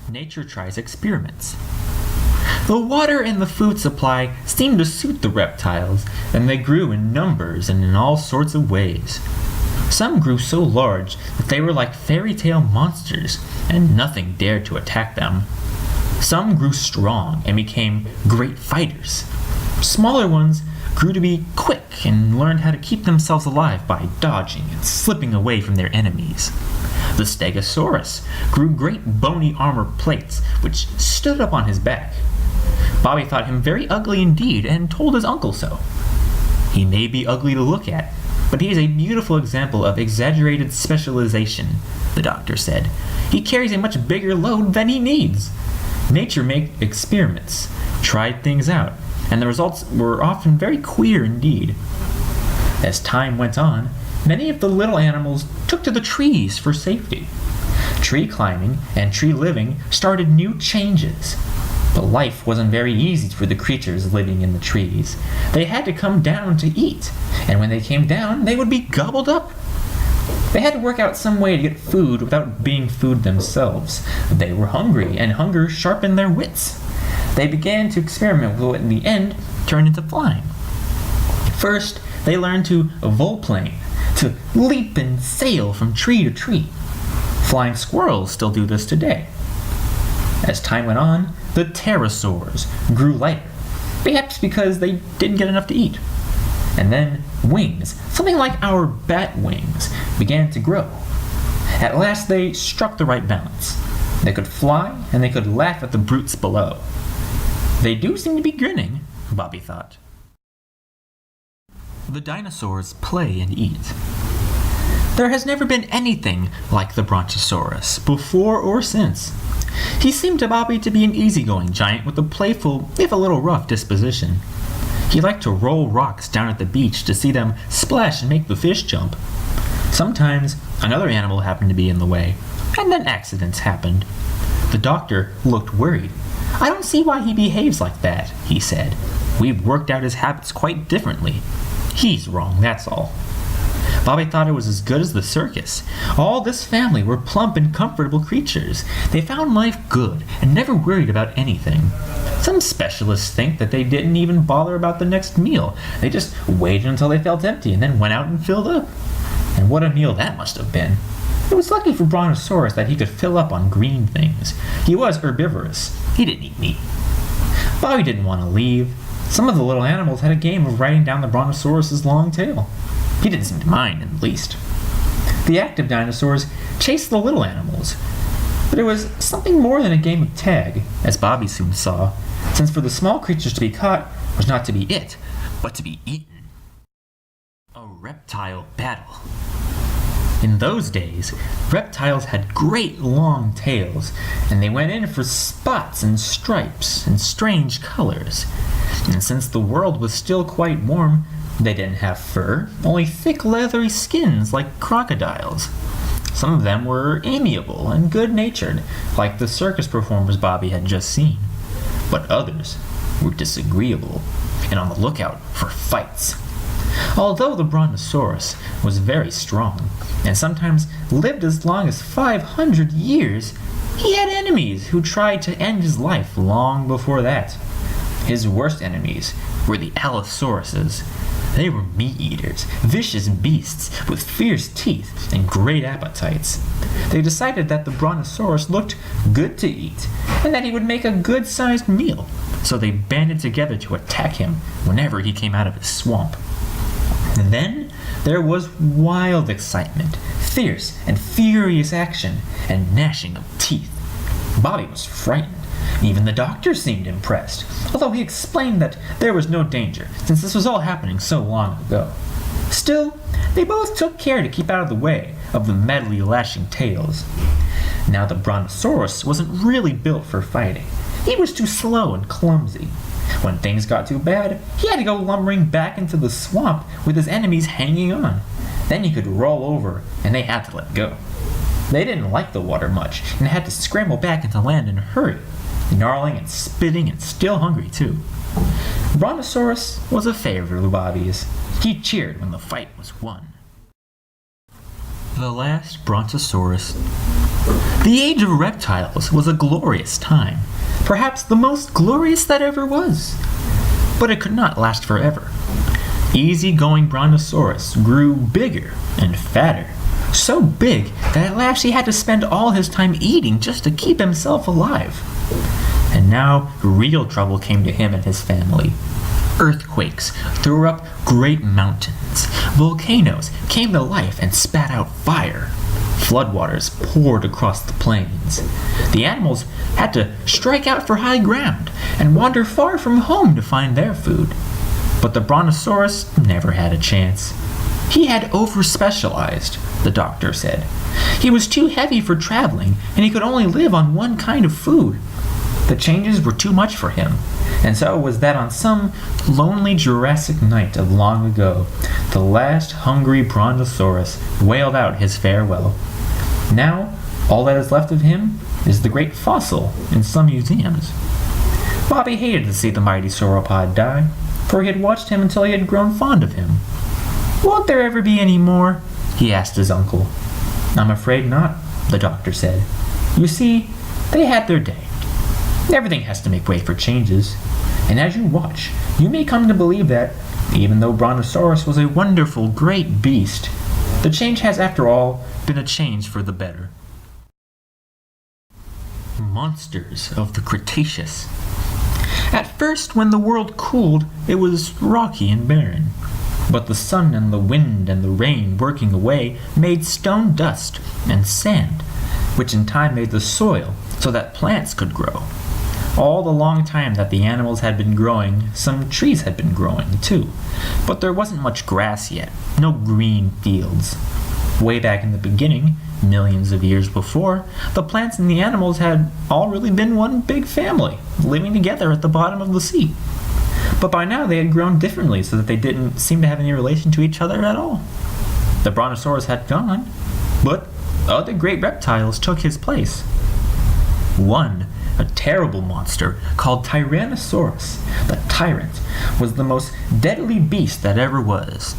nature tries experiments. The water and the food supply seemed to suit the reptiles, and they grew in numbers and in all sorts of ways. Some grew so large that they were like fairy tale monsters, and nothing dared to attack them. Some grew strong and became great fighters. Smaller ones grew to be quick and learned how to keep themselves alive by dodging and slipping away from their enemies. The Stegosaurus grew great bony armor plates which stood up on his back. Bobby thought him very ugly indeed and told his uncle so. He may be ugly to look at, but he is a beautiful example of exaggerated specialization, the doctor said. He carries a much bigger load than he needs. Nature made experiments, tried things out, and the results were often very queer indeed. As time went on, many of the little animals took to the trees for safety. Tree climbing and tree living started new changes. But life wasn't very easy for the creatures living in the trees. They had to come down to eat, and when they came down, they would be gobbled up. They had to work out some way to get food without being food themselves. They were hungry, and hunger sharpened their wits. They began to experiment with what in the end turned into flying. First, they learned to volplane, to leap and sail from tree to tree. Flying squirrels still do this today. As time went on, the pterosaurs grew lighter, perhaps because they didn't get enough to eat. And then wings, something like our bat wings, began to grow. At last they struck the right balance. They could fly, and they could laugh at the brutes below. They do seem to be grinning, Bobby thought. The dinosaurs play and eat. There has never been anything like the Brontosaurus, before or since. He seemed to Bobby to be an easygoing giant with a playful, if a little rough, disposition. He liked to roll rocks down at the beach to see them splash and make the fish jump. Sometimes another animal happened to be in the way, and then accidents happened. The doctor looked worried. "I don't see why he behaves like that," he said. "We've worked out his habits quite differently. He's wrong, that's all." Bobby thought it was as good as the circus. All this family were plump and comfortable creatures. They found life good and never worried about anything. Some specialists think that they didn't even bother about the next meal. They just waited until they felt empty and then went out and filled up. And what a meal that must have been. It was lucky for Brontosaurus that he could fill up on green things. He was herbivorous. He didn't eat meat. Bobby didn't want to leave. Some of the little animals had a game of writing down the Brontosaurus's long tail. He didn't seem to mind in the least. The active dinosaurs chased the little animals, but it was something more than a game of tag, as Bobby soon saw, since for the small creatures to be caught was not to be it, but to be eaten. A reptile battle. In those days, reptiles had great long tails, and they went in for spots and stripes and strange colors. And since the world was still quite warm, they didn't have fur, only thick leathery skins like crocodiles. Some of them were amiable and good-natured, like the circus performers Bobby had just seen. But others were disagreeable and on the lookout for fights. Although the Brontosaurus was very strong and sometimes lived as long as 500 years, he had enemies who tried to end his life long before that. His worst enemies were the Allosauruses. They were meat-eaters, vicious beasts with fierce teeth and great appetites. They decided that the Brontosaurus looked good to eat and that he would make a good-sized meal, so they banded together to attack him whenever he came out of his swamp. And then there was wild excitement, fierce and furious action, and gnashing of teeth. Bobby was frightened. Even the doctor seemed impressed, although he explained that there was no danger, since this was all happening so long ago. Still, they both took care to keep out of the way of the madly lashing tails. Now the Brontosaurus wasn't really built for fighting. He was too slow and clumsy. When things got too bad, he had to go lumbering back into the swamp with his enemies hanging on. Then he could roll over, and they had to let go. They didn't like the water much, and had to scramble back into land in a hurry, gnarling and spitting and still hungry too. Brontosaurus was a favorite of Bobby's. He cheered when the fight was won. The last Brontosaurus The age of reptiles was a glorious time, perhaps the most glorious that ever was. But it could not last forever. Easy-going Brontosaurus grew bigger and fatter, so big that at last he had to spend all his time eating just to keep himself alive. And now real trouble came to him and his family. Earthquakes threw up great mountains. Volcanoes came to life and spat out fire. Floodwaters poured across the plains. The animals had to strike out for high ground and wander far from home to find their food. But the Brontosaurus never had a chance. He had over-specialized, the doctor said. He was too heavy for traveling, and he could only live on one kind of food. The changes were too much for him, and so it was that on some lonely Jurassic night of long ago, the last hungry Brontosaurus wailed out his farewell. Now, all that is left of him is the great fossil in some museums. Bobby hated to see the mighty sauropod die, for he had watched him until he had grown fond of him. "Won't there ever be any more?" he asked his uncle. "I'm afraid not," the doctor said. "You see, they had their day. Everything has to make way for changes, and as you watch, you may come to believe that, even though Brontosaurus was a wonderful, great beast, the change has, after all, been a change for the better." Monsters of the Cretaceous. At first, when the world cooled, it was rocky and barren. But the sun and the wind and the rain working away made stone dust and sand, which in time made the soil so that plants could grow. All the long time that the animals had been growing, some trees had been growing too. But there wasn't much grass yet, no green fields. Way back in the beginning, millions of years before, the plants and the animals had all really been one big family, living together at the bottom of the sea. But by now they had grown differently so that they didn't seem to have any relation to each other at all. The Brontosaurus had gone, but other great reptiles took his place. One, a terrible monster called Tyrannosaurus, the tyrant, was the most deadly beast that ever was.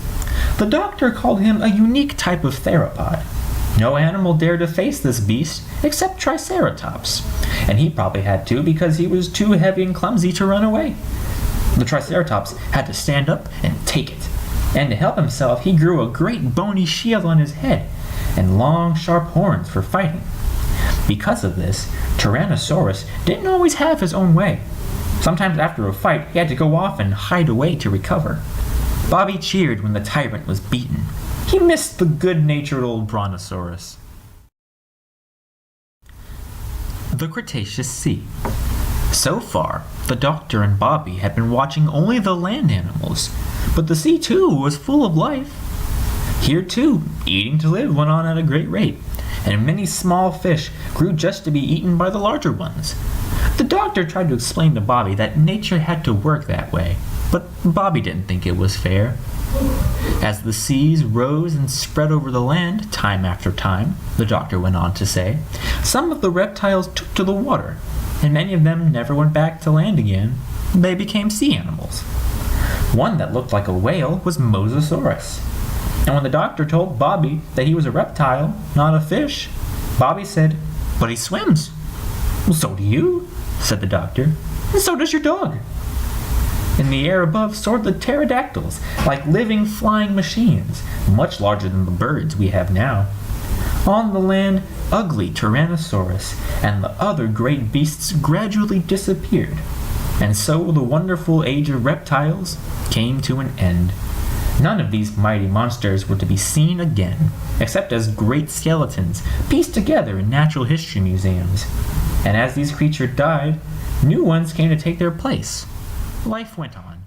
The doctor called him a unique type of theropod. No animal dared to face this beast except Triceratops, and he probably had to because he was too heavy and clumsy to run away. The Triceratops had to stand up and take it, and to help himself he grew a great bony shield on his head and long sharp horns for fighting. Because of this, Tyrannosaurus didn't always have his own way. Sometimes after a fight he had to go off and hide away to recover. Bobby cheered when the tyrant was beaten. He missed the good-natured old Brontosaurus. The Cretaceous Sea. So far, the doctor and Bobby had been watching only the land animals, but the sea too was full of life. Here too, eating to live went on at a great rate, and many small fish grew just to be eaten by the larger ones. The doctor tried to explain to Bobby that nature had to work that way, but Bobby didn't think it was fair. As the seas rose and spread over the land time after time, the doctor went on to say, some of the reptiles took to the water, and many of them never went back to land again. They became sea animals. One that looked like a whale was Mosasaurus. And when the doctor told Bobby that he was a reptile, not a fish, Bobby said, "But he swims." "Well, so do you," said the doctor. "And so does your dog." In the air above soared the pterodactyls, like living flying machines, much larger than the birds we have now. On the land, ugly Tyrannosaurus and the other great beasts gradually disappeared, and so the wonderful age of reptiles came to an end. None of these mighty monsters were to be seen again, except as great skeletons pieced together in natural history museums. And as these creatures died, new ones came to take their place. Life went on.